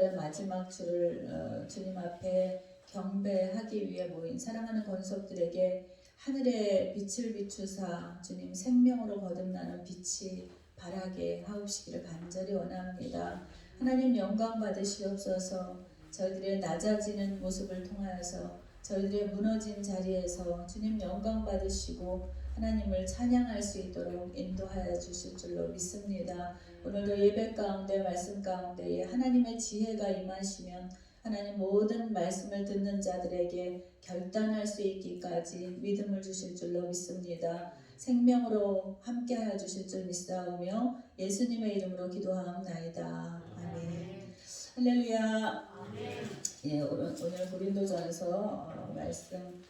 6월 마지막 주를 주님 앞에 경배하기 위해 모인 사랑하는 권속들에게 하늘의 빛을 비추사 주님 생명으로 거듭나는 빛이 발하게 하옵시기를 간절히 원합니다. 하나님 영광 받으시옵소서. 저희들의 낮아지는 모습을 통하여서 저희들의 무너진 자리에서 주님 영광 받으시고 하나님을 찬양할 수 있도록 인도하여 주실 줄로 믿습니다. 오늘도 예배 가운데 말씀 가운데에 하나님의 지혜가 임하시면 하나님 모든 말씀을 듣는 자들에게 결단할 수 있기까지 믿음을 주실 줄로 믿습니다. 생명으로 함께하여 주실 줄 믿사오며 예수님의 이름으로 기도하옵나이다. 아멘. 할렐루야. 예, 오늘 고린도전서 말씀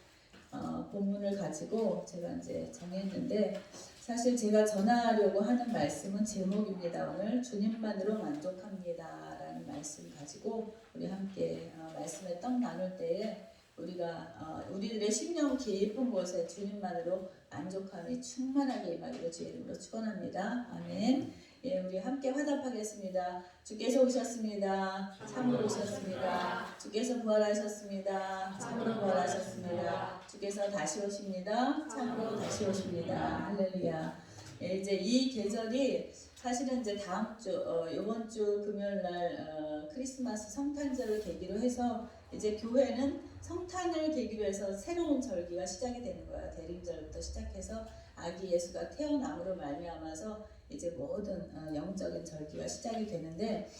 본문을 가지고 제가 이제 정했는데 사실 제가 전하려고 하는 말씀은 제목입니다. 오늘 주님만으로 만족합니다 라는 말씀 가지고 우리 함께 말씀에 떡 나눌 때에 우리가 우리들의 심령 깊은 곳에 주님만으로 만족함이 충만하게 임하기를 주의 이름으로 축원합니다. 아멘. 예, 우리 함께 화답하겠습니다. 주께서 오셨습니다. 참으로 오셨습니다. 주께서 부활하셨습니다. 참으로 부활하셨습니다. 주께서 다시 오십니다. 참으로 다시 오십니다. 할렐루야. 예, 이제 이 계절이 사실은 이제 다음 주, 이번 주 금요일 날 크리스마스 성탄절을 계기로 해서 이제 교회는 성탄을 계기로 해서 새로운 절기가 시작이 되는 거야. 대림절부터 시작해서 아기 예수가 태어남으로 말미암아서 이제 모든 영적인 절기가 시작이 되는데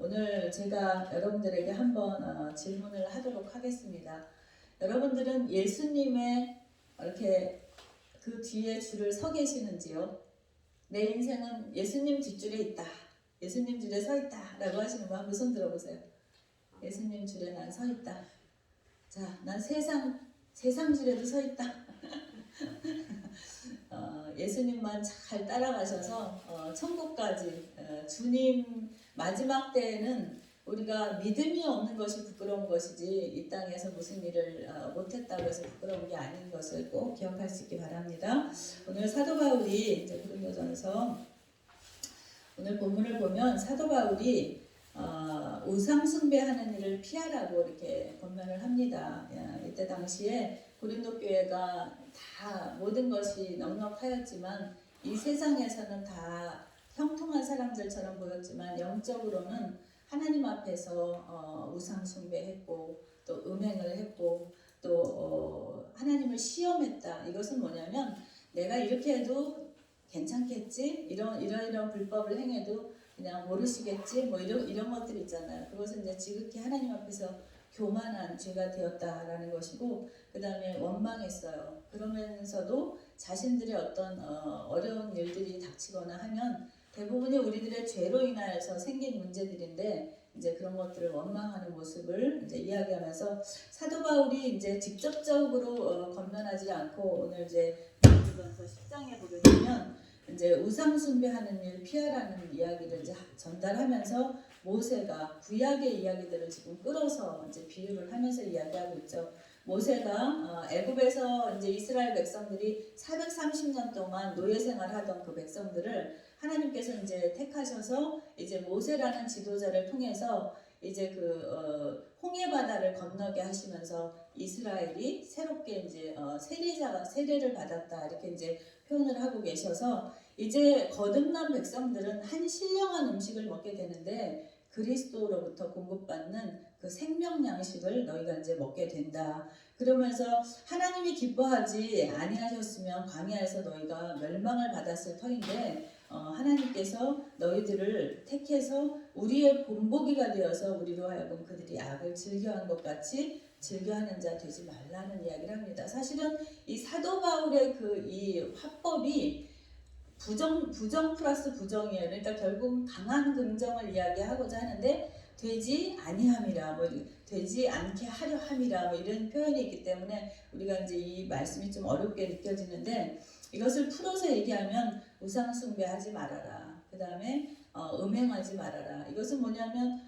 오늘 제가 여러분들에게 한번 질문을 하도록 하겠습니다. 여러분들은 예수님의 이렇게 그 뒤에 줄을 서 계시는지요? 내 인생은 예수님 뒷줄에 있다. 예수님 줄에 서 있다 라고 하시는 분 한번 손 들어보세요. 예수님 줄에 난 서 있다. 자, 난 세상 줄에도 서 있다. 예수님만 잘 따라가셔서 천국까지 주님 마지막 때에는 우리가 믿음이 없는 것이 부끄러운 것이지 이 땅에서 무슨 일을 못했다고 해서 부끄러운 게 아닌 것을 꼭 기억할 수 있기 바랍니다. 오늘 사도 바울이 이제 고린도전서 오늘 본문을 보면 사도 바울이 우상 숭배하는 일을 피하라고 이렇게 권면을 합니다. 이때 당시에 고린도 교회가 다 모든 것이 넉넉하였지만 이 세상에서는 다 형통한 사람들처럼 보였지만 영적으로는 하나님 앞에서 우상 숭배했고 또 음행을 했고 또 하나님을 시험했다. 이것은 뭐냐면 내가 이렇게 해도 괜찮겠지? 이런 불법을 행해도 그냥 모르시겠지? 뭐 이런 것들 있잖아요. 그것은 이제 지극히 하나님 앞에서 교만한 죄가 되었다라는 것이고 그 다음에 원망했어요. 그러면서도 자신들의 어떤 어려운 일들이 닥치거나 하면 대부분이 우리들의 죄로 인하여서 생긴 문제들인데 이제 그런 것들을 원망하는 모습을 이제 이야기하면서 사도 바울이 이제 직접적으로 건면하지 않고 오늘 이제 고린도전서 10장에 보게 되면 이제 우상 숭배하는 일 피하라는 이야기를 이제 전달하면서 모세가 구약의 이야기들을 지금 끌어서 이제 비유를 하면서 이야기하고 있죠. 모세가 애굽에서 이제 이스라엘 백성들이 430년 동안 노예 생활하던 그 백성들을 하나님께서 이제 택하셔서 이제 모세라는 지도자를 통해서 이제 그 홍해 바다를 건너게 하시면서 이스라엘이 새롭게 이제 세례를 받았다 이렇게 이제 표현을 하고 계셔서 이제 거듭난 백성들은 한 신령한 음식을 먹게 되는데 그리스도로부터 공급받는 그 생명 양식을 너희가 이제 먹게 된다. 그러면서 하나님이 기뻐하지 아니하셨으면 광야에서 너희가 멸망을 받았을 터인데 하나님께서 너희들을 택해서 우리의 본보기가 되어서 우리로 하여금 그들이 악을 즐겨한 것 같이 즐겨하는 자 되지 말라는 이야기를 합니다. 사실은 이 사도 바울의 그 이 화법이 부정 플러스 부정이에요. 그러니까 결국 강한 긍정을 이야기하고자 하는데 되지 아니함이라 뭐 되지 않게 하려 함이라 뭐 이런 표현이 있기 때문에 우리가 이제 이 말씀이 좀 어렵게 느껴지는데 이것을 풀어서 얘기하면 우상 숭배하지 말아라. 그 다음에 음행하지 말아라. 이것은 뭐냐면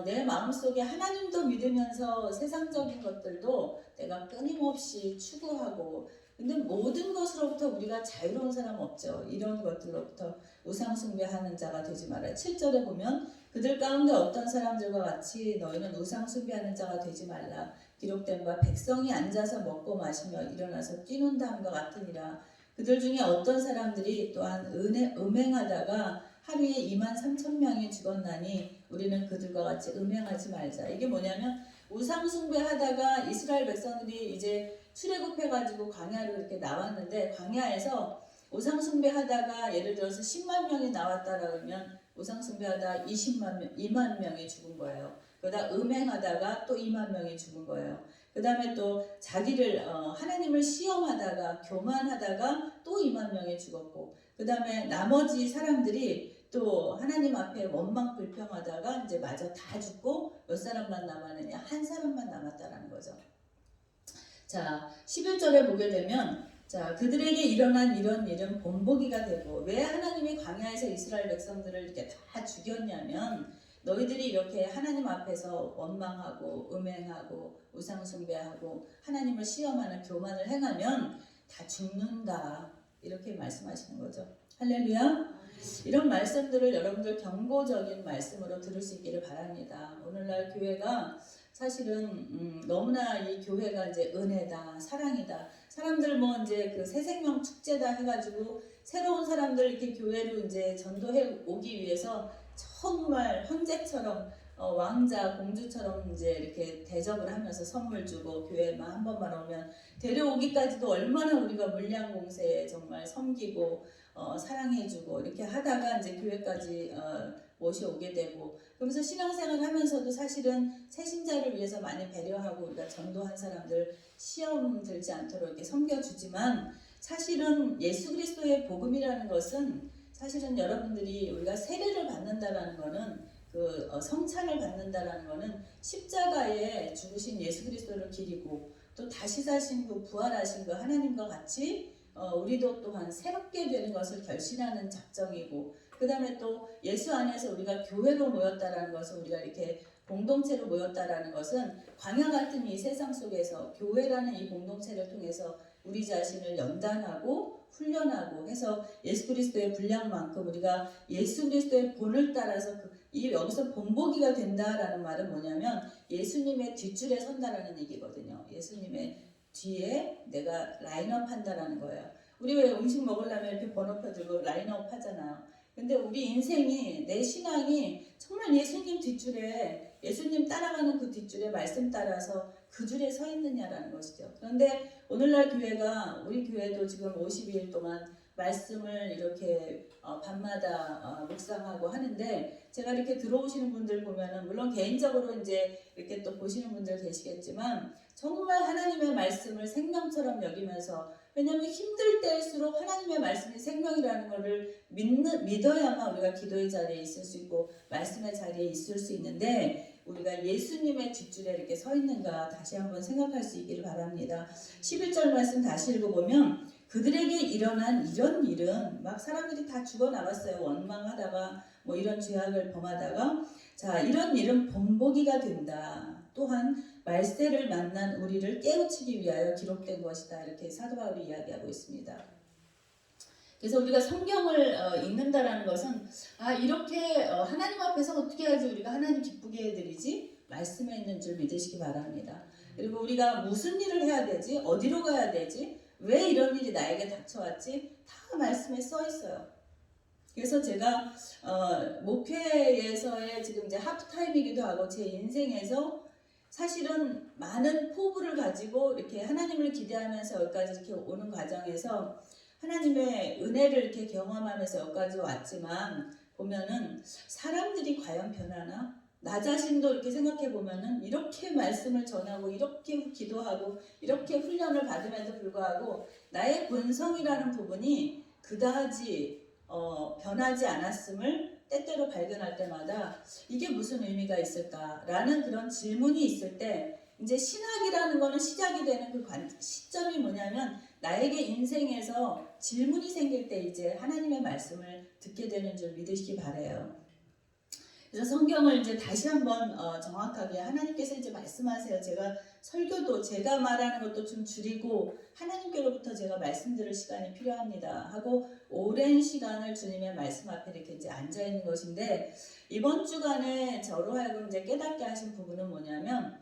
내 마음속에 하나님도 믿으면서 세상적인 것들도 내가 끊임없이 추구하고 근데 모든 것으로부터 우리가 자유로운 사람 없죠. 이런 것들로부터 우상 숭배하는 자가 되지 말아요. 7절에 보면 그들 가운데 어떤 사람들과 같이 너희는 우상 숭배하는 자가 되지 말라. 기록된 바 백성이 앉아서 먹고 마시며 일어나서 뛰는다 함과 같으니라. 그들 중에 어떤 사람들이 또한 음행하다가 하루에 23,000명이 죽었나니 우리는 그들과 같이 음행하지 말자. 이게 뭐냐면 우상 숭배하다가 이스라엘 백성들이 이제 출애굽해가지고 광야로 이렇게 나왔는데, 광야에서 우상 숭배하다가 예를 들어서 10만 명이 나왔다 그러면 우상 숭배하다 2만 명이 죽은 거예요. 그러다 음행하다가 또 2만 명이 죽은 거예요. 그 다음에 또 자기를 하나님을 시험하다가 교만하다가 또 2만 명이 죽었고, 그 다음에 나머지 사람들이 또 하나님 앞에 원망 불평하다가 이제 마저 다 죽고 몇 사람만 남았느냐, 한 사람만 남았다라는 거죠. 자, 11절에 보게 되면, 자, 그들에게 일어난 이런 일은 본보기가 되고, 왜 하나님이 광야에서 이스라엘 백성들을 이렇게 다 죽였냐면, 너희들이 이렇게 하나님 앞에서 원망하고 음행하고 우상 숭배하고 하나님을 시험하는 교만을 행하면 다 죽는다, 이렇게 말씀하시는 거죠. 할렐루야. 이런 말씀들을 여러분들 경고적인 말씀으로 들을 수 있기를 바랍니다. 오늘날 교회가 사실은 너무나 이 교회가 이제 은혜다, 사랑이다. 사람들 뭐 이제 그 새생명 축제다 해가지고 새로운 사람들 이렇게 교회로 이제 전도해 오기 위해서 정말 황제처럼 왕자 공주처럼 이제 이렇게 대접을 하면서 선물 주고 교회만 한 번만 오면 데려오기까지도 얼마나 우리가 물량 공세에 정말 섬기고 사랑해주고 이렇게 하다가 이제 교회까지 모셔오게 되고, 그러면서 신앙생활 하면서도 사실은 새신자를 위해서 많이 배려하고 우리가 전도한 사람들 시험 들지 않도록 이렇게 섬겨주지만, 사실은 예수 그리스도의 복음이라는 것은 사실은 여러분들이 우리가 세례를 받는다라는 거는 그 성찬을 받는다라는 거는 십자가에 죽으신 예수 그리스도를 기리고 또 다시 사신 그 부활하신 그 하나님과 같이 우리도 또한 새롭게 되는 것을 결신하는 작정이고, 그 다음에 또 예수 안에서 우리가 교회로 모였다라는 것은, 우리가 이렇게 공동체로 모였다라는 것은 광야 같은 이 세상 속에서 교회라는 이 공동체를 통해서 우리 자신을 연단하고 훈련하고 해서 예수 그리스도의 분량만큼 우리가 예수 그리스도의 본을 따라서 이 여기서 본보기가 된다라는 말은 뭐냐면 예수님의 뒷줄에 선다라는 얘기거든요. 예수님의 뒤에 내가 라인업 한다라는 거예요. 우리 왜 음식 먹으려면 이렇게 번호표 들고 라인업 하잖아요. 근데 우리 인생이, 내 신앙이 정말 예수님 뒷줄에, 예수님 따라가는 그 뒷줄에 말씀 따라서 그 줄에 서 있느냐라는 것이죠. 그런데 오늘날 교회가, 우리 교회도 지금 52일 동안 말씀을 이렇게 밤마다 묵상하고 하는데, 제가 이렇게 들어오시는 분들 보면은 물론 개인적으로 이제 이렇게 또 보시는 분들 계시겠지만 정말 하나님의 말씀을 생명처럼 여기면서, 왜냐하면 힘들 때일수록 하나님의 말씀이 생명이라는 것을 믿어야만 우리가 기도의 자리에 있을 수 있고 말씀의 자리에 있을 수 있는데, 우리가 예수님의 뒷줄에 이렇게 서 있는가 다시 한번 생각할 수 있기를 바랍니다. 11절 말씀 다시 읽어보면, 그들에게 일어난 이런 일은, 막 사람들이 다 죽어 나갔어요. 원망하다가 뭐 이런 죄악을 범하다가, 자, 이런 일은 본보기가 된다. 또한 말세를 만난 우리를 깨우치기 위하여 기록된 것이다. 이렇게 사도 바울이 이야기하고 있습니다. 그래서 우리가 성경을 읽는다라는 것은, 이렇게 하나님 앞에서 어떻게 해야지 우리가 하나님 기쁘게 해드리지? 말씀에 있는 줄 믿으시기 바랍니다. 그리고 우리가 무슨 일을 해야 되지? 어디로 가야 되지? 왜 이런 일이 나에게 닥쳐왔지? 다 말씀에 써 있어요. 그래서 제가 목회에서의 지금 이제 하프타임이기도 하고 제 인생에서 사실은 많은 포부를 가지고 이렇게 하나님을 기대하면서 여기까지 이렇게 오는 과정에서 하나님의 은혜를 이렇게 경험하면서 여기까지 왔지만, 보면은 사람들이 과연 변하나? 나 자신도 이렇게 생각해 보면은 이렇게 말씀을 전하고 이렇게 기도하고 이렇게 훈련을 받음에도 불구하고 나의 본성이라는 부분이 그다지 변하지 않았음을 때때로 발견할 때마다 이게 무슨 의미가 있을까라는 그런 질문이 있을 때, 이제 신학이라는 거는 시작이 되는 그 시점이 뭐냐면, 나에게 인생에서 질문이 생길 때 이제 하나님의 말씀을 듣게 되는 줄 믿으시기 바라요. 그래서 성경을 이제 다시 한번 정확하게 하나님께서 이제 말씀하세요. 제가 설교도 제가 말하는 것도 좀 줄이고 하나님께로부터 제가 말씀드릴 시간이 필요합니다 하고 오랜 시간을 주님의 말씀 앞에 이렇게 이제 앉아 있는 것인데, 이번 주간에 저로 하여금 이제 깨닫게 하신 부분은 뭐냐면,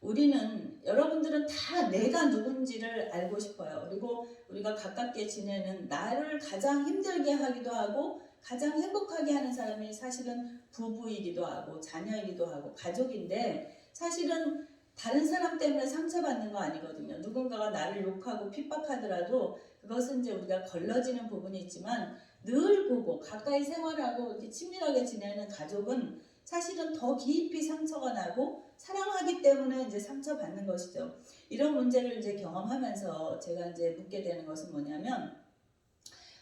우리는, 여러분들은 다 내가 누군지를 알고 싶어요. 그리고 우리가 가깝게 지내는, 나를 가장 힘들게 하기도 하고 가장 행복하게 하는 사람이 사실은 부부이기도 하고 자녀이기도 하고 가족인데, 사실은 다른 사람 때문에 상처받는 거 아니거든요. 누군가가 나를 욕하고 핍박하더라도 그것은 이제 우리가 걸러지는 부분이 있지만, 늘 보고 가까이 생활하고 이렇게 친밀하게 지내는 가족은 사실은 더 깊이 상처가 나고 사랑하기 때문에 이제 상처받는 것이죠. 이런 문제를 이제 경험하면서 제가 이제 묻게 되는 것은 뭐냐면,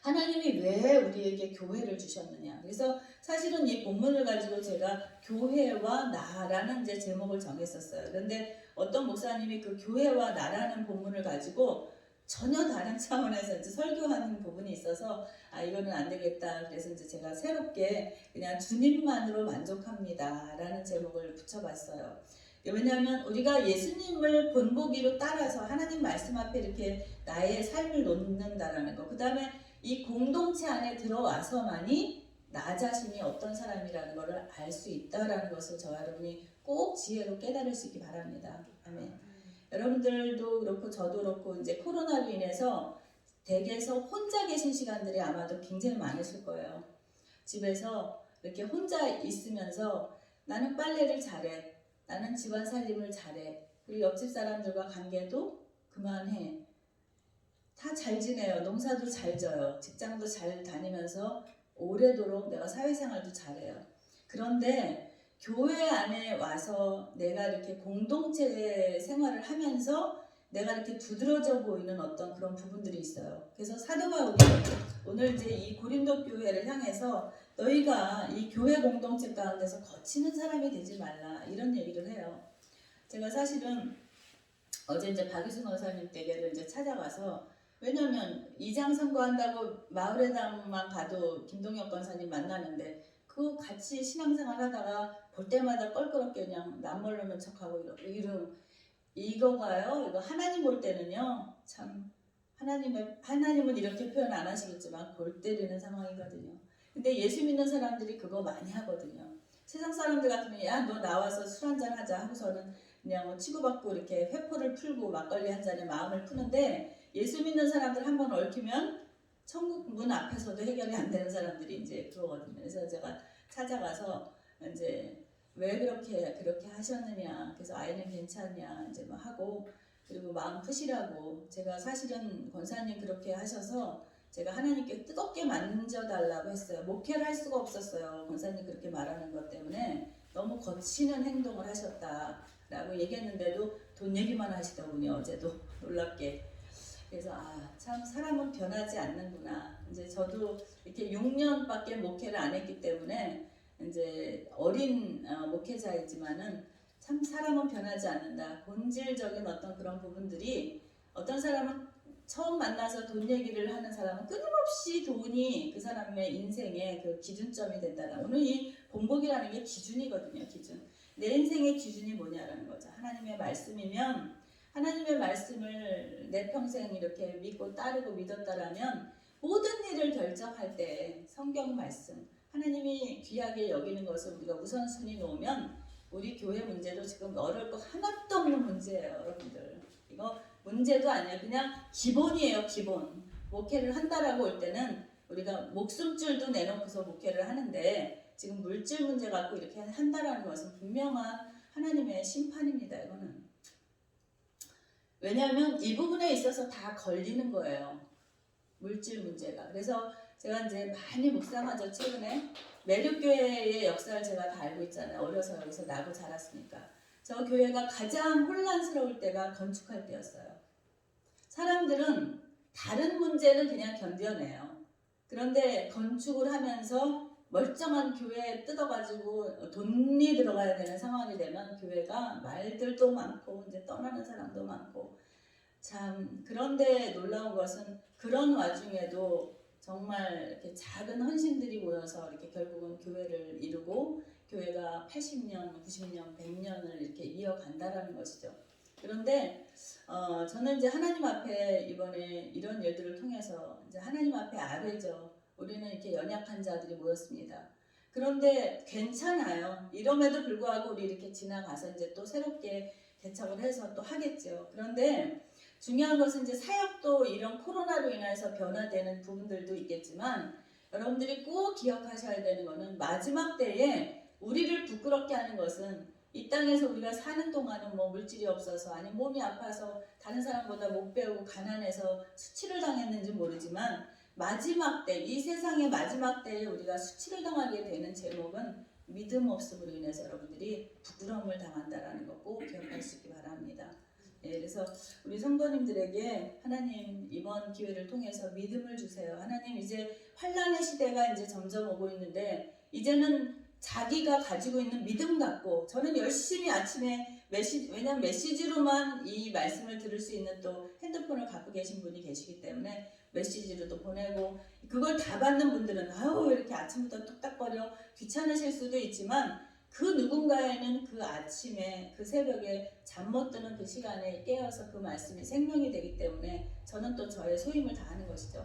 하나님이 왜 우리에게 교회를 주셨느냐. 그래서 사실은 이 본문을 가지고 제가 교회와 나라는 이제 제목을 정했었어요. 그런데 어떤 목사님이 그 교회와 나라는 본문을 가지고 전혀 다른 차원에서 이제 설교하는 부분이 있어서 이거는 안 되겠다. 그래서 이제 제가 새롭게 그냥 주님만으로 만족합니다 라는 제목을 붙여봤어요. 왜냐하면 우리가 예수님을 본보기로 따라서 하나님 말씀 앞에 이렇게 나의 삶을 놓는다라는 거, 그 다음에 이 공동체 안에 들어와서만이 나 자신이 어떤 사람이라는 것을 알 수 있다라는 것을 저와 여러분이 꼭 지혜로 깨달을 수 있기 바랍니다. 아멘. 여러분들도 그렇고 저도 그렇고 이제 코로나로 인해서 댁에서 혼자 계신 시간들이 아마도 굉장히 많으실 거예요. 집에서 이렇게 혼자 있으면서 나는 빨래를 잘해, 나는 집안 살림을 잘해, 그리고 옆집 사람들과 관계도 그만해, 다 잘 지내요. 농사도 잘 져요. 직장도 잘 다니면서 오래도록 내가 사회생활도 잘해요. 그런데 교회 안에 와서 내가 이렇게 공동체 생활을 하면서 내가 이렇게 두드러져 보이는 어떤 그런 부분들이 있어요. 그래서 사도 바울이 오늘 이제 이 고린도 교회를 향해서 너희가 이 교회 공동체 가운데서 거치는 사람이 되지 말라, 이런 얘기를 해요. 제가 사실은 어제 이제 박유순 원사님 댁에를 이제 찾아가서, 왜냐면 이장 선거한다고 마을회담만 가도 김동혁 권사님 만나는데 그거 같이 신앙생활 하다가 볼 때마다 껄끄럽게 그냥 남모르는 척하고 이거가요. 이거 하나님 볼 때는요, 참 하나님은 이렇게 표현 안 하시겠지만 골 때리는 상황이거든요. 근데 예수 믿는 사람들이 그거 많이 하거든요. 세상 사람들 같으면 야 너 나와서 술 한잔 하자 하고서는 그냥 뭐 치고받고 이렇게 회포를 풀고 막걸리 한 잔에 마음을 푸는데, 예수 믿는 사람들 한번 얽히면 천국 문 앞에서도 해결이 안 되는 사람들이 이제 그러거든요. 그래서 제가 찾아가서 이제 왜 그렇게 하셨느냐, 그래서 아이는 괜찮냐 이제 뭐 하고, 그리고 마음 푸시라고, 제가 사실은 권사님 그렇게 하셔서 제가 하나님께 뜨겁게 만져달라고 했어요. 목회를 할 수가 없었어요. 권사님 그렇게 말하는 것 때문에 너무 거치는 행동을 하셨다라고 얘기했는데도 돈 얘기만 하시더군요. 어제도 놀랍게. 그래서 참 사람은 변하지 않는구나. 이제 저도 이렇게 6년밖에 목회를 안 했기 때문에 이제 어린 목회자이지만은 참 사람은 변하지 않는다. 본질적인 어떤 그런 부분들이, 어떤 사람은 처음 만나서 돈 얘기를 하는 사람은 끊임없이 돈이 그 사람의 인생의 그 기준점이 된다는, 오늘 이 본복이라는 게 기준이거든요. 기준. 내 인생의 기준이 뭐냐라는 거죠. 하나님의 말씀이면, 하나님의 말씀을 내 평생 이렇게 믿고 따르고 믿었다라면 모든 일을 결정할 때 성경 말씀, 하나님이 귀하게 여기는 것을 우리가 우선순위 놓으면, 우리 교회 문제도 지금 어려울 거 하나도 없는 문제예요. 여러분들 이거 문제도 아니에요. 그냥 기본이에요. 기본. 목회를 한다라고 할 때는 우리가 목숨줄도 내놓고서 목회를 하는데, 지금 물질 문제 갖고 이렇게 한다라는 것은 분명한 하나님의 심판입니다. 이거는. 왜냐하면 이 부분에 있어서 다 걸리는 거예요. 물질 문제가. 그래서 제가 이제 많이 묵상하죠. 최근에 매력교회의 역사를 제가 다 알고 있잖아요. 어려서 여기서 나고 자랐으니까. 저 교회가 가장 혼란스러울 때가 건축할 때였어요. 사람들은 다른 문제는 그냥 견뎌내요. 그런데 건축을 하면서 멀쩡한 교회에 뜯어가지고 돈이 들어가야 되는 상황이 되면 교회가 말들도 많고 이제 떠나는 사람도 많고, 참 그런데 놀라운 것은 그런 와중에도 정말 이렇게 작은 헌신들이 모여서 이렇게 결국은 교회를 이루고 교회가 80년, 90년, 100년을 이렇게 이어간다라는 것이죠. 그런데 저는 이제 하나님 앞에 이번에 이런 일들을 통해서 이제 하나님 앞에 아뢰죠. 우리는 이렇게 연약한 자들이 모였습니다. 그런데 괜찮아요. 이럼에도 불구하고 우리 이렇게 지나가서 이제 또 새롭게 개척을 해서 또 하겠죠. 그런데 중요한 것은 이제 사역도 이런 코로나로 인해서 변화되는 부분들도 있겠지만 여러분들이 꼭 기억하셔야 되는 것은 마지막 때에 우리를 부끄럽게 하는 것은 이 땅에서 우리가 사는 동안은 뭐 물질이 없어서 아니 몸이 아파서 다른 사람보다 못 배우고 가난해서 수치를 당했는지 모르지만 마지막 때, 이 세상의 마지막 때에 우리가 수치를 당하게 되는 제목은 믿음 없음으로 인해서 여러분들이 부끄러움을 당한다라는 거 꼭 기억하시기 바랍니다. 예, 그래서 우리 성도님들에게 하나님 이번 기회를 통해서 믿음을 주세요. 하나님 이제 환란의 시대가 이제 점점 오고 있는데 이제는 자기가 가지고 있는 믿음 갖고 저는 열심히 아침에 왜냐면 메시지로만 이 말씀을 들을 수 있는 또 핸드폰을 갖고 계신 분이 계시기 때문에 메시지로도 보내고 그걸 다 받는 분들은 아유 이렇게 아침부터 뚝딱거려 귀찮으실 수도 있지만 그 누군가에는 그 아침에 그 새벽에 잠 못 드는 그 시간에 깨어서 그 말씀이 생명이 되기 때문에 저는 또 저의 소임을 다하는 것이죠.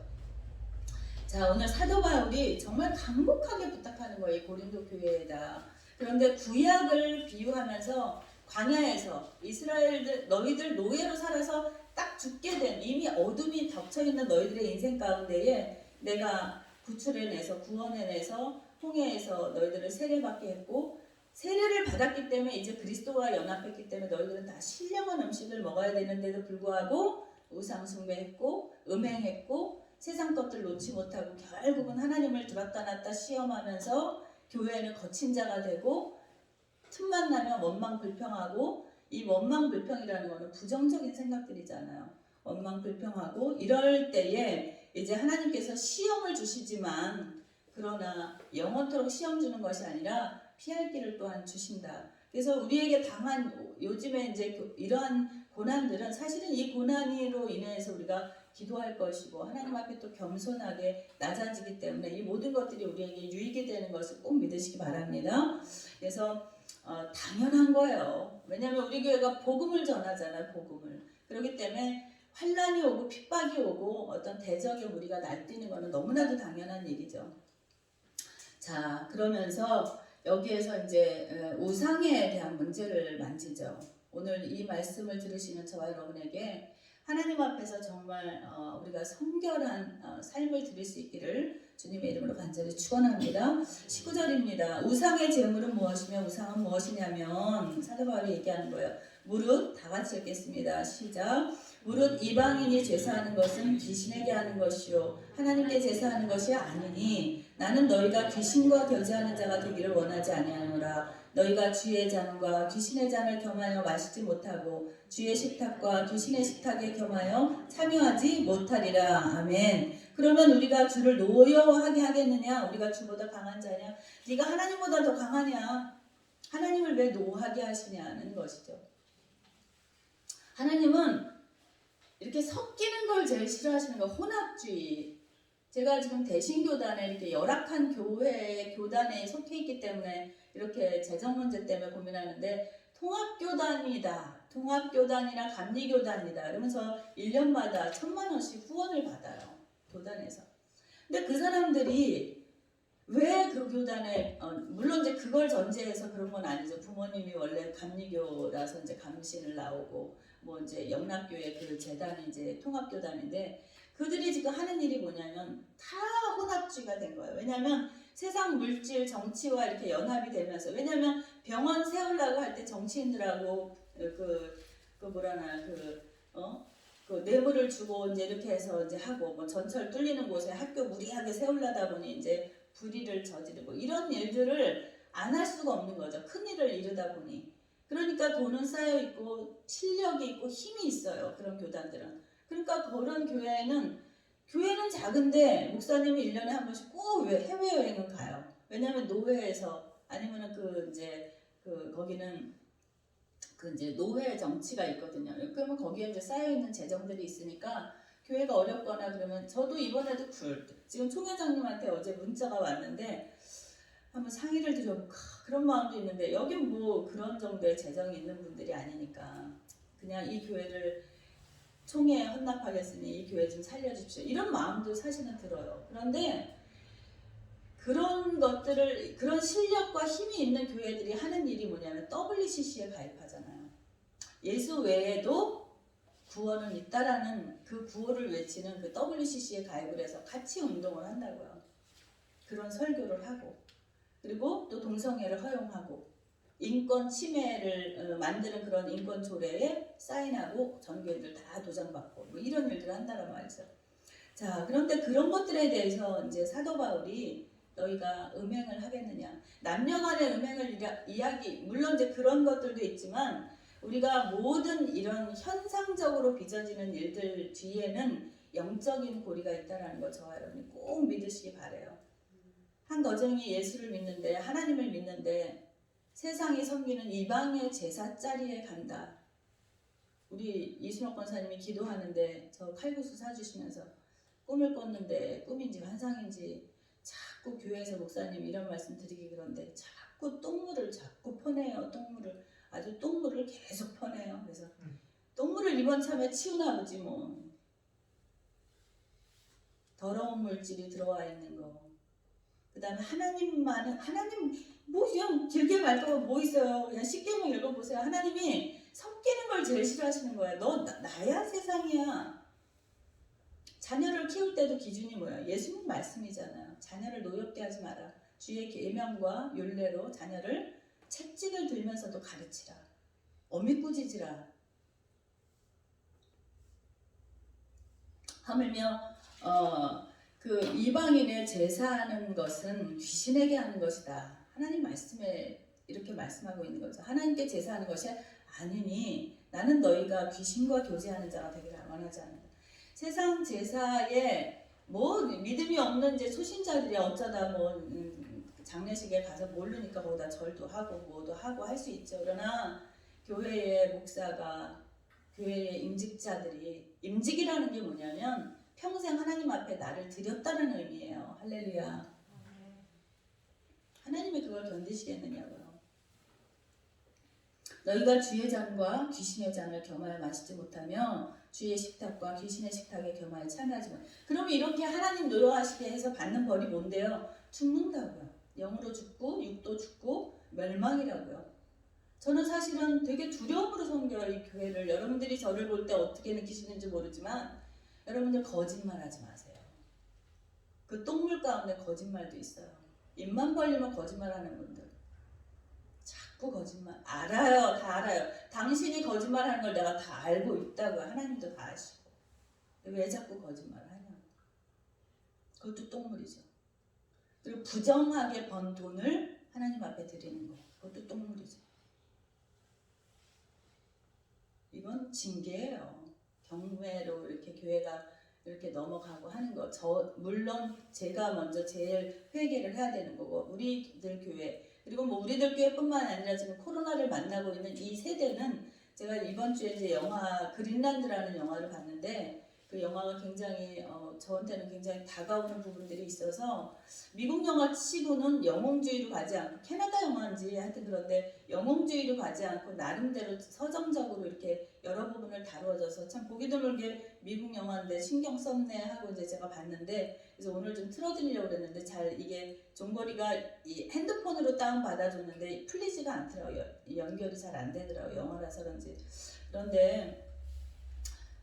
자, 오늘 사도 바울이 정말 간곡하게 부탁하는 거예요. 고린도 교회에다. 그런데 구약을 비유하면서 광야에서 이스라엘들 너희들 노예로 살아서 딱 죽게 된 이미 어둠이 덮쳐있는 너희들의 인생 가운데에 내가 구출해내서 구원해내서 홍해에서 너희들을 세례받게 했고 세례를 받았기 때문에 이제 그리스도와 연합했기 때문에 너희들은 다 신령한 음식을 먹어야 되는데도 불구하고 우상 숭배했고 음행했고 세상 것들 놓지 못하고 결국은 하나님을 들었다 놨다 시험하면서 교회는 거친 자가 되고 틈만 나면 원망불평하고 이 원망불평이라는 거는 부정적인 생각들이잖아요. 원망불평하고 이럴 때에 이제 하나님께서 시험을 주시지만 그러나 영원토록 시험 주는 것이 아니라 피할 길을 또한 주신다. 그래서 우리에게 당한 요즘에 이제 이러한 고난들은 사실은 이 고난으로 인해서 우리가 기도할 것이고 하나님 앞에 또 겸손하게 낮아지기 때문에 이 모든 것들이 우리에게 유익이 되는 것을 꼭 믿으시기 바랍니다. 그래서 당연한 거예요. 왜냐하면 우리 교회가 복음을 전하잖아요. 복음을. 그렇기 때문에 환란이 오고 핍박이 오고 어떤 대적의 무리가 날뛰는 것은 너무나도 당연한 얘기죠. 자, 그러면서 여기에서 이제 우상에 대한 문제를 만지죠. 오늘 이 말씀을 들으시는 저와 여러분에게 하나님 앞에서 정말 우리가 성결한 삶을 드릴 수 있기를 주님의 이름으로 간절히 축원합니다. 19절입니다. 우상의 제물은 무엇이며 우상은 무엇이냐면 사도 바울이 얘기하는 거예요. 무릇 다 같이 읽겠습니다. 시작. 무릇 이방인이 제사하는 것은 귀신에게 하는 것이요 하나님께 제사하는 것이 아니니 나는 너희가 귀신과 교제하는 자가 되기를 원하지 아니하노라. 너희가 주의 잔과 귀신의 잔을 겸하여 마시지 못하고 주의 식탁과 귀신의 식탁에 겸하여 참여하지 못하리라. 아멘. 그러면 우리가 주를 노여하게 하겠느냐? 우리가 주보다 강한 자냐? 네가 하나님보다 더 강하냐? 하나님을 왜 노하게 하시냐는 것이죠. 하나님은 이렇게 섞이는 걸 제일 싫어하시는 거 혼합주의. 제가 지금 대신교단에 이렇게 열악한 교단에 속해 있기 때문에 이렇게 재정 문제 때문에 고민하는데 통합교단이다. 통합교단이나 감리교단이다. 이러면서 1년마다 1,000만 원씩 후원을 받아요. 교단에서. 근데 그 사람들이 왜 그 교단에 물론 이제 그걸 전제해서 그런 건 아니죠. 부모님이 원래 감리교라서 이제 감신을 나오고 뭐 이제 영락교회 그 재단이 이제 통합교단인데 그들이 지금 하는 일이 뭐냐면 다 혼합주의가 된 거예요. 왜냐하면 세상 물질 정치와 이렇게 연합이 되면서 왜냐하면 병원 세우려고 할 때 정치인들하고 그 뇌물을 주고 이제 이렇게 해서 이제 하고 뭐 전철 뚫리는 곳에 학교 무리하게 세우려다 보니 이제 불의를 저지르고 이런 일들을 안 할 수가 없는 거죠. 큰 일을 이루다 보니. 그러니까 돈은 쌓여 있고 실력이 있고 힘이 있어요. 그런 교단들은. 그러니까 그런 교회는 작은데 목사님이 1년에 한 번씩 꼭 해외여행을 가요. 왜냐하면 노회에서 아니면은 거기는 그 이제 노회 정치가 있거든요. 그러면 거기에 이제 쌓여 있는 재정들이 있으니까 교회가 어렵거나 그러면 저도 이번에도 지금 총회장님한테 어제 문자가 왔는데 한번 상의를 드려볼까 그런 마음도 있는데 여긴 뭐 그런 정도의 재정이 있는 분들이 아니니까 그냥 이 교회를 총회에 헌납하겠으니 이 교회 좀 살려주십시오 이런 마음도 사실은 들어요. 그런데 그런 것들을 그런 실력과 힘이 있는 교회들이 하는 일이 뭐냐면 WCC에 가입하잖아요. 예수 외에도 구원은 있다라는 그 구호를 외치는 그 WCC에 가입을 해서 같이 운동을 한다고요. 그런 설교를 하고 그리고 또 동성애를 허용하고 인권 침해를 만드는 그런 인권 조례에 사인하고 전교인들 다 도장받고 뭐 이런 일들을 한다는 말이죠. 자, 그런데 그런 것들에 대해서 이제 사도 바울이 너희가 음행을 하겠느냐? 남녀 간의 음행을 이야기 물론 이제 그런 것들도 있지만 우리가 모든 이런 현상적으로 빚어지는 일들 뒤에는 영적인 고리가 있다는 거 저와 여러분이 꼭 믿으시기 바래요. 한 가정이 예수를 믿는데 하나님을 믿는데 세상이 섬기는 이방의 제사 자리에 간다. 우리 이순옥 권사님이 기도하는데 저 칼국수 사주시면서 꿈을 꿨는데 꿈인지 환상인지 자꾸 교회에서 목사님 이런 말씀 드리기 그런데 자꾸 똥물을 자꾸 퍼내요. 똥물을 아주 똥물을 계속 퍼내요. 그래서 똥물을 이번 참에 치우나 보지 뭐. 더러운 물질이 들어와 있는 거. 그 다음에 하나님만은 하나님 뭐 그냥 길게 말도 뭐 있어요. 그냥 십계명 읽어보세요. 하나님이 섞이는 걸 제일 싫어하시는 거야. 너 나야 세상이야. 자녀를 키울 때도 기준이 뭐야? 예수님 말씀이잖아요. 자녀를 노엽게 하지 마라. 주의 계명과 율례로 자녀를 채찍을 들면서도 가르치라. 어미꾸지지라. 하물며 그 이방인의 제사하는 것은 귀신에게 하는 것이다. 하나님 말씀에 이렇게 말씀하고 있는 거죠. 하나님께 제사하는 것이 아니니 나는 너희가 귀신과 교제하는 자가 되기를 원하지 않는다. 세상 제사에 뭐 믿음이 없는 이제 초신자들이 어쩌다 뭐 장례식에 가서 모르니까 거기다 절도 하고 뭐도 하고 할 수 있죠. 그러나 교회의 목사가 교회의 임직자들이 임직이라는 게 뭐냐면 평생 하나님 앞에 나를 드렸다는 의미예요. 할렐루야. 하나님이 그걸 견디시겠느냐고요. 너희가 주의 잔과 귀신의 잔을 겸하여 마시지 못하며 주의 식탁과 귀신의 식탁에 겸하여 참여하지 못. 그러면 이렇게 하나님 노여하시게 해서 받는 벌이 뭔데요? 죽는다고요. 영으로 죽고 육도 죽고 멸망이라고요. 저는 사실은 되게 두려움으로 섬겨요. 이 교회를. 여러분들이 저를 볼 때 어떻게 느끼시는지 모르지만 여러분들 거짓말하지 마세요. 그 똥물 가운데 거짓말도 있어요. 입만 벌리면 거짓말하는 분들. 자꾸 거짓말. 알아요. 다 알아요. 당신이 거짓말하는 걸 내가 다 알고 있다고요. 하나님도 다 아시고. 왜 자꾸 거짓말하냐고. 그것도 똥물이죠. 그리고 부정하게 번 돈을 하나님 앞에 드리는 거. 그것도 똥물이죠. 이건 징계예요. 경매로 이렇게 교회가 이렇게 넘어가고 하는 거. 물론 제가 먼저 제일 회개를 해야 되는 거고 우리들 교회 그리고 뭐 우리들 교회뿐만 아니라 지금 코로나를 만나고 있는 이 세대는 제가 이번 주에 이제 영화 그린란드라는 영화를 봤는데 그 영화가 굉장히 저한테는 굉장히 다가오는 부분들이 있어서 미국 영화 치고는 영웅주의로 가지 않고 캐나다 영화인지 하여튼 그런데 영웅주의로 가지 않고 나름대로 서정적으로 이렇게 여러 부분을 다루어져서 참 보기 드물게 미국 영화인데 신경 썼네 하고 이제 제가 봤는데 그래서 오늘 좀 틀어드리려고 그랬는데 잘 이게 종거리가 이 핸드폰으로 다운 받아줬는데 풀리지가 않더라고요. 연결이 잘 안 되더라고요. 영화라서 그런지. 그런데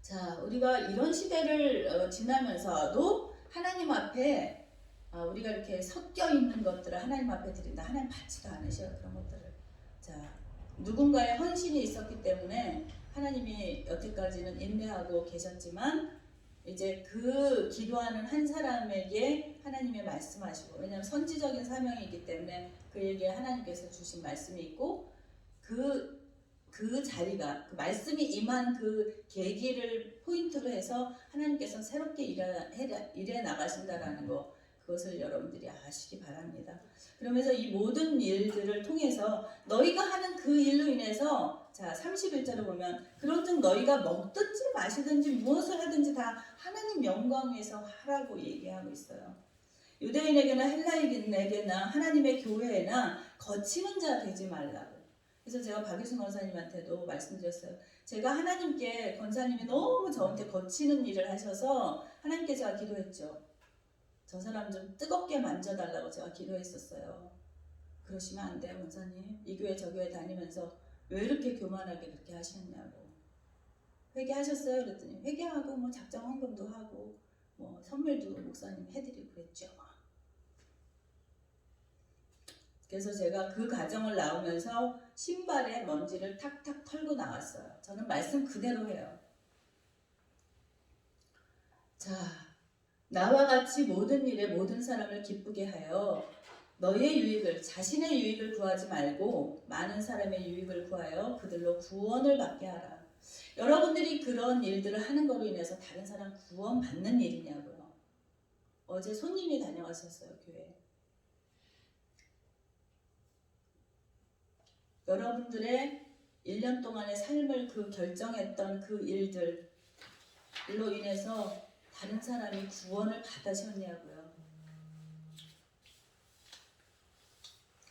자, 우리가 이런 시대를 지나면서도 하나님 앞에 우리가 이렇게 섞여 있는 것들을 하나님 앞에 드린다. 하나님 받지도 않으셔요. 그런 것들을. 자, 누군가의 헌신이 있었기 때문에 하나님이 여태까지는 인내하고 계셨지만 이제 그 기도하는 한 사람에게 하나님의 말씀하시고 왜냐하면 선지적인 사명이 있기 때문에 그에게 하나님께서 주신 말씀이 있고 그 자리가 그 말씀이 임한 그 계기를 포인트로 해서 하나님께서 새롭게 일해 나가신다라는 거 그것을 여러분들이 아시기 바랍니다. 그러면서 이 모든 일들을 통해서 너희가 하는 그 일로 인해서 자 31절을 보면 그런즉 너희가 먹든지 마시든지 무엇을 하든지 다 하나님 영광 위해서 하라고 얘기하고 있어요. 유대인에게나 헬라인에게나 하나님의 교회에나 거치는 자 되지 말라고. 그래서 제가 박유순 권사님한테도 말씀드렸어요. 제가 하나님께 권사님이 너무 저한테 거치는 일을 하셔서 하나님께 제가 기도했죠. 저 사람 좀 뜨겁게 만져달라고 제가 기도했었어요. 그러시면 안 돼요, 권사님. 이 교회 저 교회 다니면서 왜 이렇게 교만하게 그렇게 하셨냐고. 회개하셨어요? 그랬더니 회개하고 뭐 작정 헌금도 하고 뭐 선물도 목사님 해드리고 그랬죠. 그래서 제가 그 가정을 나오면서 신발에 먼지를 탁탁 털고 나왔어요. 저는 말씀 그대로 해요. 자, 나와 같이 모든 일에 모든 사람을 기쁘게 하여 너의 유익을, 자신의 유익을 구하지 말고 많은 사람의 유익을 구하여 그들로 구원을 받게 하라. 여러분들이 그런 일들을 하는 거로 인해서 다른 사람 구원 받는 일이냐고요. 어제 손님이 다녀왔었어요, 교회에. 여러분들의 1년 동안의 삶을 그 결정했던 그 일들로 인해서 다른 사람이 구원을 받으셨냐고요.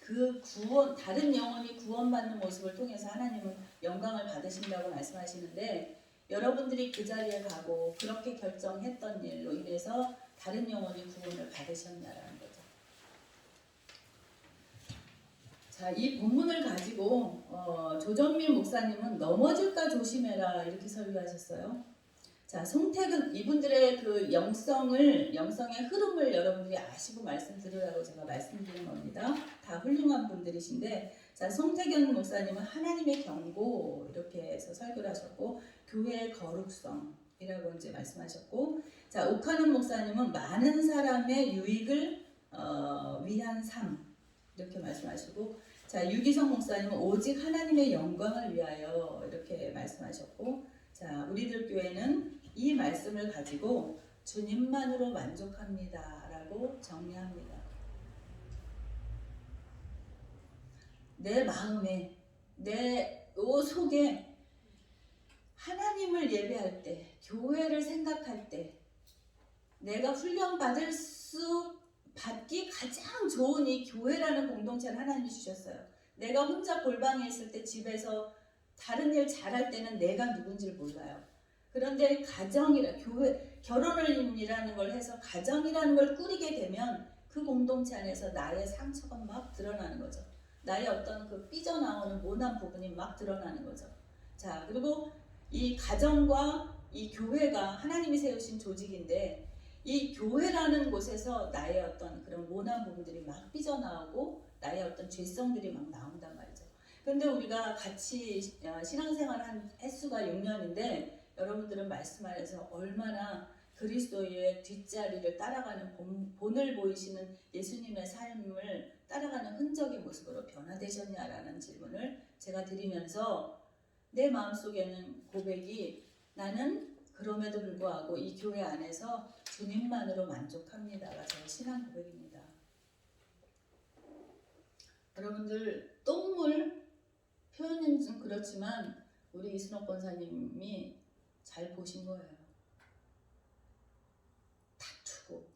그 구원, 다른 영혼이 구원받는 모습을 통해서 하나님은 영광을 받으신다고 말씀하시는데, 여러분들이 그 자리에 가고 그렇게 결정했던 일로 인해서 다른 영혼이 구원을 받으셨냐라는 거죠. 자, 이 본문을 가지고 조정민 목사님은 넘어질까 조심해라 이렇게 설교하셨어요. 자, 송택은 이분들의 그 영성의 흐름을 여러분들이 아시고 말씀 들으라고 제가 말씀드린 겁니다. 다 훌륭한 분들이신데, 자, 송태경 목사님은 하나님의 경고 이렇게 해서 설교를 하셨고, 교회의 거룩성이라고 이제 말씀하셨고, 자, 오카는 목사님은 많은 사람의 유익을 위한 삶 이렇게 말씀하시고, 자, 유기성 목사님은 오직 하나님의 영광을 위하여 이렇게 말씀하셨고, 자, 우리들 교회는 이 말씀을 가지고 주님만으로 만족합니다 라고 정리합니다. 내 마음에, 내 속에 하나님을 예배할 때, 교회를 생각할 때, 내가 받기 가장 좋은 이 교회라는 공동체를 하나님이 주셨어요. 내가 혼자 골방에 있을 때, 집에서 다른 일 잘할 때는 내가 누군지를 몰라요. 그런데 교회, 결혼이라는 걸 해서 가정이라는 걸 꾸리게 되면 그 공동체 안에서 나의 상처가 막 드러나는 거죠. 나의 어떤 그 삐져나오는 모난 부분이 막 드러나는 거죠. 자, 그리고 이 가정과 이 교회가 하나님이 세우신 조직인데, 이 교회라는 곳에서 나의 어떤 그런 모난 부분들이 막 삐져나오고 나의 어떤 죄성들이 막 나온단 말이죠. 근데 우리가 같이 신앙생활한 횟수가 6년인데 여러분들은 말씀 안에서 얼마나 그리스도의 뒷자리를 따라가는 본을 보이시는 예수님의 삶을 따라가는 흔적의 모습으로 변화되셨냐라는 질문을 제가 드리면서, 내 마음속에는 고백이, 나는 그럼에도 불구하고 이 교회 안에서 주님만으로 만족합니다가 저의 신앙 고백입니다. 여러분들, 똥물 표현은 좀 그렇지만 우리 이순옥 권사님이 잘 보신 거예요. 다투고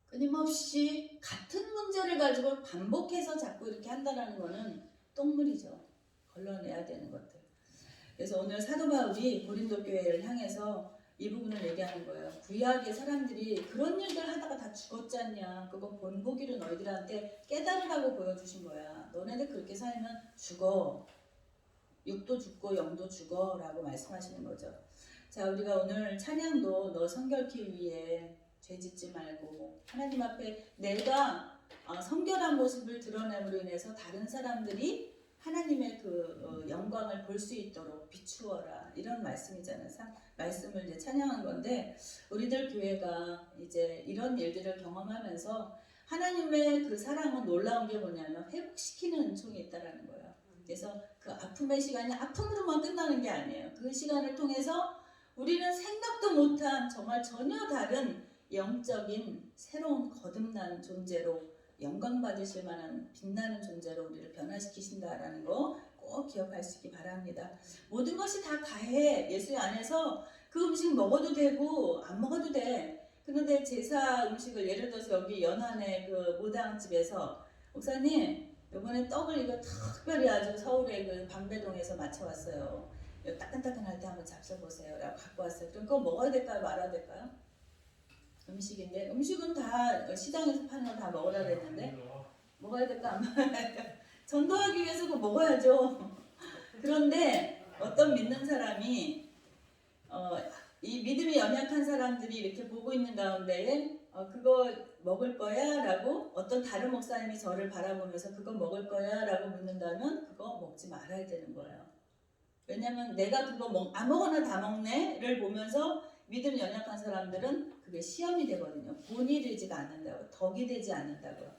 끊임없이 같은 문제를 가지고 반복해서 자꾸 이렇게 한다는 거는 똥물이죠. 걸러내야 되는 것들. 그래서 오늘 사도 바울이 고린도 교회를 향해서 이 부분을 얘기하는 거예요. 구약의 사람들이 그런 일들 하다가 다 죽었지 않냐. 그거 본보기로 너희들한테 깨달으라고 보여주신 거야. 너네들 그렇게 살면 죽어. 육도 죽고 영도 죽어 라고 말씀하시는 거죠. 자, 우리가 오늘 찬양도 너 성결케 위해 죄짓지 말고, 하나님 앞에 내가 성결한 모습을 드러냄으로 인해서 다른 사람들이 하나님의 그 영광을 볼 수 있도록 비추어라, 이런 말씀이잖아요. 말씀을 이제 찬양한 건데, 우리들 교회가 이제 이런 일들을 경험하면서 하나님의 그 사랑은 놀라운 게 뭐냐면 회복시키는 은총이 있다라는 거예요. 그래서 그 아픔의 시간이 아픔으로만 끝나는 게 아니에요. 그 시간을 통해서 우리는 생각도 못한 정말 전혀 다른 영적인 새로운 거듭난 존재로, 영광 받으실 만한 빛나는 존재로 우리를 변화시키신다라는 거 꼭 기억하시기 바랍니다. 모든 것이 다 가해. 예수 안에서 그 음식 먹어도 되고 안 먹어도 돼. 그런데 제사 음식을 예를 들어서 여기 연안의 그 모당집에서 목사님 이번에 떡을 이거 특별히 아주 서울의 그 방배동에서 맞춰왔어요. 이거 따끈따끈할 때 한번 잡숴보세요. 라고 갖고 왔어요. 그럼 그거 먹어야 될까요? 말아야 될까요? 음식인데 음식은 다 시장에서 파는 거 다 먹으라 그랬는데 먹어야 될까 안 먹어야 될까? 전도하기 위해서 그거 먹어야죠. 그런데 어떤 믿는 사람이 이 믿음이 연약한 사람들이 이렇게 보고 있는 가운데에 그거 먹을 거야? 라고 어떤 다른 목사님이 저를 바라보면서 그거 먹을 거야? 라고 묻는다면 그거 먹지 말아야 되는 거예요. 왜냐면 내가 그거 아무거나 다 먹네를 보면서 믿음 연약한 사람들은 그게 시험이 되거든요. 본이 되지가 않는다고, 덕이 되지 않는다고요.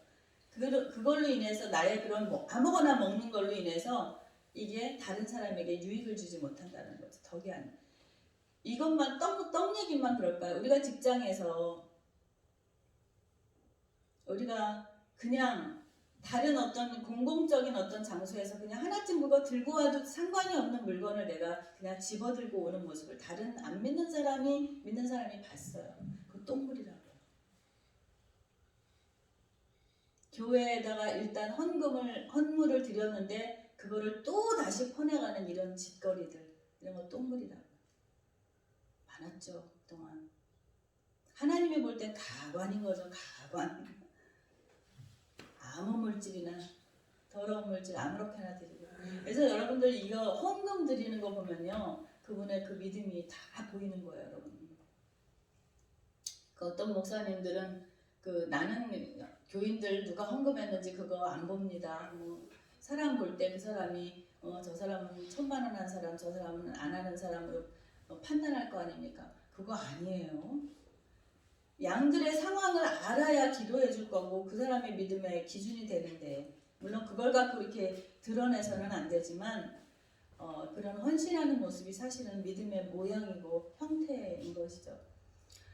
그걸로 인해서 나의 그런 아무거나 먹는 걸로 인해서 이게 다른 사람에게 유익을 주지 못한다는 거죠. 덕이 아니에요. 이것만 떡 얘기만 그럴까요? 우리가 직장에서 우리가 그냥 다른 어떤 공공적인 어떤 장소에서 그냥 하나쯤 그거 들고 와도 상관이 없는 물건을 내가 그냥 집어들고 오는 모습을 다른 안 믿는 사람이 봤어요. 그 똥물이라고요. 교회에다가 일단 헌물을 드렸는데 그거를 또 다시 퍼내가는 이런 짓거리들, 이런 거 똥물이라고요. 많았죠 그동안. 하나님이 볼 땐 가관인 거죠. 가관. 아무 물질이나 더러운 물질 아무렇게나 드리고. 그래서 여러분들 이거 헌금 드리는 거 보면요 그분의 그 믿음이 다 보이는 거예요. 여러분. 그 어떤 목사님들은 나는 교인들 누가 헌금했는지 그거 안 봅니다. 사람 볼 때 그 사람이 저 사람은 1,000만 원 한 사람, 저 사람은 안 하는 사람으로 판단할 거 아닙니까? 그거 아니에요. 양들의 상황을 알아야 기도해 줄 거고 그 사람의 믿음의 기준이 되는데, 물론 그걸 갖고 이렇게 드러내서는 안 되지만 그런 헌신하는 모습이 사실은 믿음의 모양이고 형태인 것이죠.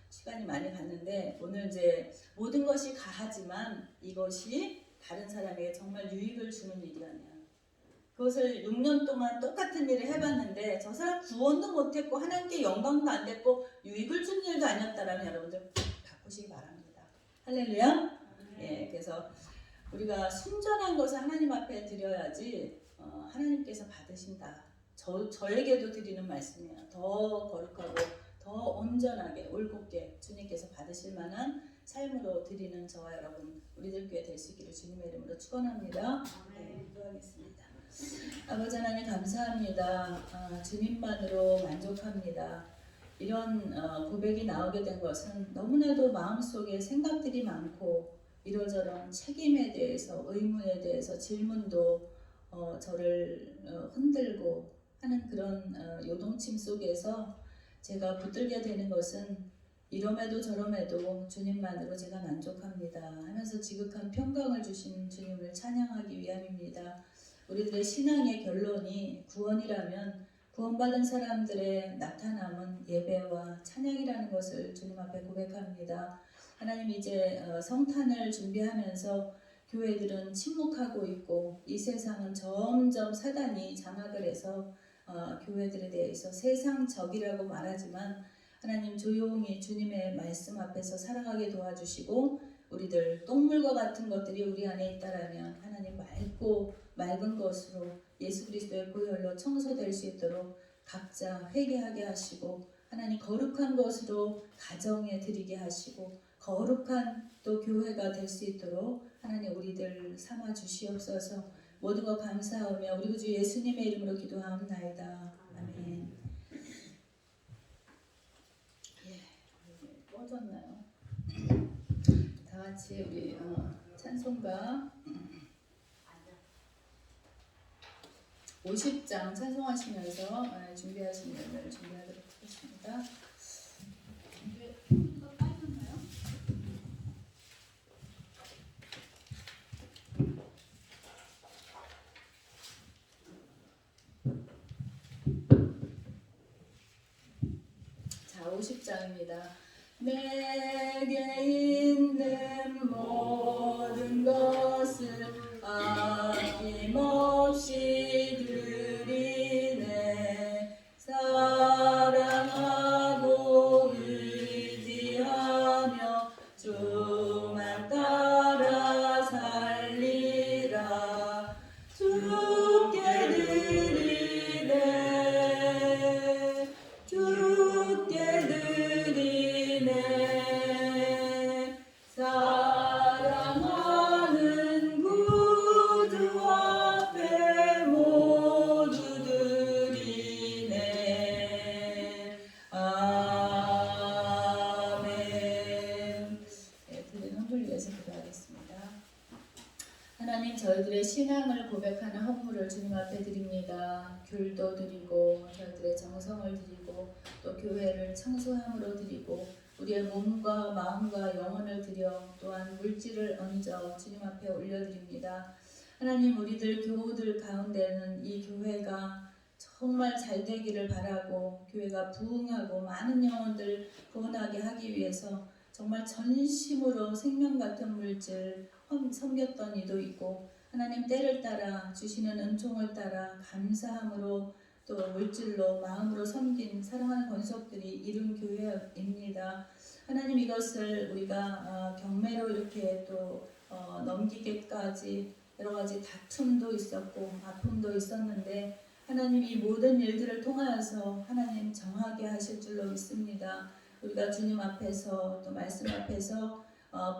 시간이 많이 갔는데 오늘 이제 모든 것이 가하지만 이것이 다른 사람에게 정말 유익을 주는 일이었냐. 그것을 6년 동안 똑같은 일을 해봤는데 저 사람 구원도 못했고 하나님께 영광도 안 됐고 유익을 준 일도 아니었다라면 여러분들 바꾸시기 바랍니다. 할렐루야. 예, 그래서 우리가 순전한 것을 하나님 앞에 드려야지 하나님께서 받으신다. 저에게도 드리는 말씀이에요. 더 거룩하고 더 온전하게 올곧게 주님께서 받으실 만한 삶으로 드리는 저와 여러분 우리들 교회 될 수 있기를 주님의 이름으로 축원합니다. 네, 기도하겠습니다. 아버지 하나님 감사합니다. 주님만으로 만족합니다. 이런 고백이 나오게 된 것은 너무나도 마음속에 생각들이 많고 이러저런 책임에 대해서 의무에 대해서 질문도 저를 흔들고 하는 그런 요동침 속에서 제가 붙들게 되는 것은 이럼에도 저럼에도 주님만으로 제가 만족합니다 하면서 지극한 평강을 주신 주님을 찬양하기 위함입니다. 우리들의 신앙의 결론이 구원이라면 구원받은 사람들의 나타남은 예배와 찬양이라는 것을 주님 앞에 고백합니다. 하나님 이제 성탄을 준비하면서 교회들은 침묵하고 있고 이 세상은 점점 사단이 장악을 해서 교회들에 대해서 세상적이라고 말하지만 하나님 조용히 주님의 말씀 앞에서 살아가게 도와주시고 우리들 똥물과 같은 것들이 우리 안에 있다라면 하나님 맑은 것으로 예수 그리스도의 보혈로 청소될 수 있도록 각자 회개하게 하시고 하나님 거룩한 것으로 가정에 드리게 하시고 거룩한 또 교회가 될 수 있도록 하나님 우리들 삼아 주시옵소서. 모든 것 감사하며 우리 구주 예수님의 이름으로 기도하옵나이다. 아멘. 꺼졌나요? 다 같이 우리 찬송가 50장 찬송하시면서 준비하신 내용을 준비하도록 하겠습니다. 자, 50장입니다. 내게 있는 모든 것을 아낌없이 드리네. 사랑하고 의지하는 고백하는 헌물을 주님 앞에 드립니다. 귤도 드리고 저희들의 정성을 드리고 또 교회를 청소함으로 드리고 우리의 몸과 마음과 영혼을 드려 또한 물질을 얹어 주님 앞에 올려드립니다. 하나님, 우리들 교우들 가운데는 이 교회가 정말 잘 되기를 바라고 교회가 부흥하고 많은 영혼들 구원하게 하기 위해서 정말 전심으로 생명 같은 물질 섬겼던 이도 있고, 하나님 때를 따라 주시는 은총을 따라 감사함으로 또 물질로 마음으로 섬긴 사랑하는 권속들이 이룬 교회입니다. 하나님, 이것을 우리가 경매로 이렇게 또 넘기기까지 여러 가지 다툼도 있었고 아픔도 있었는데, 하나님 이 모든 일들을 통하여서 하나님 정하게 하실 줄로 믿습니다. 우리가 주님 앞에서 또 말씀 앞에서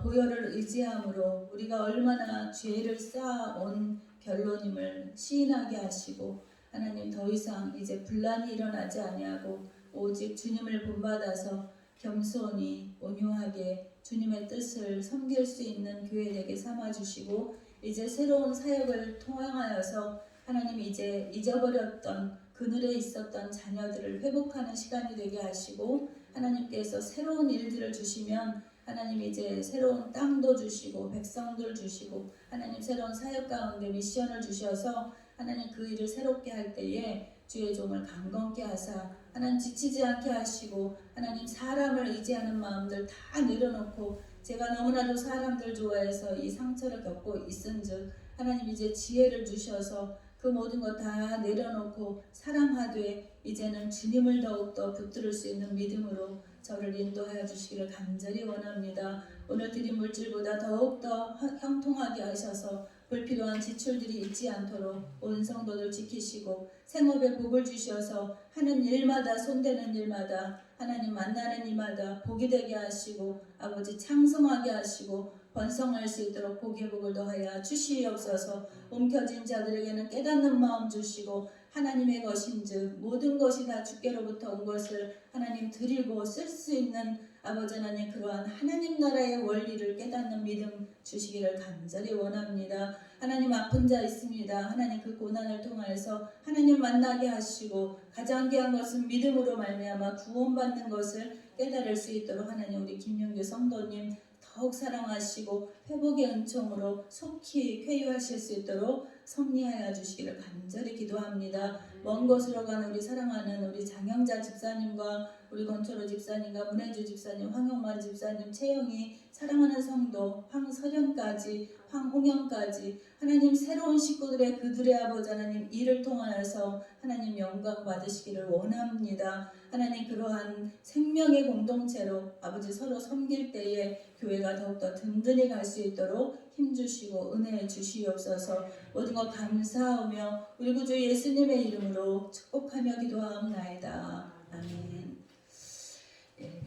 보혈을 의지함으로 우리가 얼마나 죄를 쌓아온 결론임을 시인하게 하시고, 하나님 더 이상 이제 분란이 일어나지 아니하고 오직 주님을 본받아서 겸손히 온유하게 주님의 뜻을 섬길 수 있는 교회 되게 삼아주시고, 이제 새로운 사역을 통하여서 하나님 이제 잊어버렸던 그늘에 있었던 자녀들을 회복하는 시간이 되게 하시고, 하나님께서 새로운 일들을 주시면 하나님 이제 새로운 땅도 주시고 백성들 주시고 하나님 새로운 사역 가운데 미션을 주셔서 하나님 그 일을 새롭게 할 때에 주의 종을 강건케 하사 하나님 지치지 않게 하시고, 하나님 사람을 의지하는 마음들 다 내려놓고 제가 너무나도 사람들 좋아해서 이 상처를 겪고 있은즉 하나님 이제 지혜를 주셔서 그 모든 것 다 내려놓고 사랑하되 이제는 주님을 더욱더 붙들을 수 있는 믿음으로 저를 인도하여 주시기를 간절히 원합니다. 오늘 드린 물질보다 더욱더 형통하게 하셔서 불필요한 지출들이 있지 않도록 온 성도들 지키시고 생업에 복을 주셔서 하는 일마다 손대는 일마다 하나님 만나는 일마다 복이 되게 하시고 아버지 창성하게 하시고 번성할 수 있도록 복의 복을 더하여 주시옵소서. 움켜진 자들에게는 깨닫는 마음 주시고 하나님의 것인즉 모든 것이 다 주께로부터 온 것을 하나님 드리고 쓸 수 있는 아버지 하나님 그러한 하나님 나라의 원리를 깨닫는 믿음 주시기를 간절히 원합니다. 하나님 아픈 자 있습니다. 하나님 그 고난을 통하여서 하나님 만나게 하시고 가장 귀한 것은 믿음으로 말미암아 구원받는 것을 깨달을 수 있도록 하나님 우리 김용규 성도님 더욱 사랑하시고 회복의 은총으로 속히 쾌유하실 수 있도록 섭리하여 주시기를 간절히 기도합니다. 먼 곳으로 가는 우리 사랑하는 우리 장영자 집사님과 우리 건초로 집사님과 문혜주 집사님, 황영만 집사님, 채영이 사랑하는 성도 황서련까지 황홍영까지 하나님 새로운 식구들의 그들의 아버지 하나님 이를 통하여서 하나님 영광 받으시기를 원합니다. 하나님 그러한 생명의 공동체로 아버지 서로 섬길 때에 교회가 더욱더 든든히 갈 수 있도록 힘주시고 은혜 주시옵소서. 모든 것 감사하며 우리 구주 예수님의 이름으로 축복하며 기도하옵나이다. 아멘.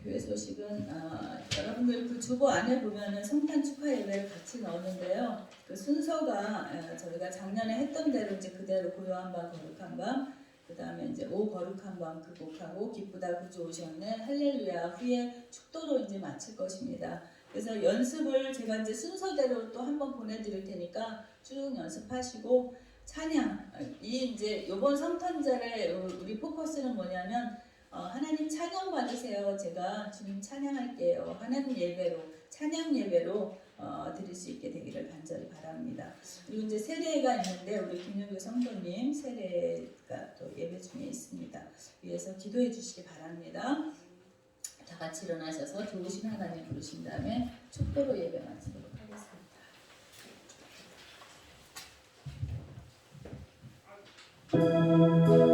교회 소식은 여러분들 그 주보 안에 보면은 성탄 축하 예배를 같이 넣었는데요. 그 순서가 저희가 작년에 했던 대로 이제 그대로 고요한 밤 거룩한 밤, 그 다음에 이제 오 거룩한 밤 극복하고 기쁘다 구주 오셨네 할렐루야 후에 축도로 이제 마칠 것입니다. 그래서 연습을 제가 이제 순서대로 또 한번 보내드릴 테니까 쭉 연습하시고 찬양 이 이제 이번 성탄절에 우리 포커스는 뭐냐면 하나님 찬양 받으세요. 제가 주님 찬양할게요. 하나님 예배로 찬양 예배로 드릴 수 있게 되기를 간절히 바랍니다. 그리고 이제 세례가 있는데 우리 김용규 성도님 세례가 또 예배 중에 있습니다. 위해서 기도해 주시기 바랍니다. 다 같이 일어나셔서 좋으신 하나님 부르신 다음에 축도로 예배 마치도록 하겠습니다.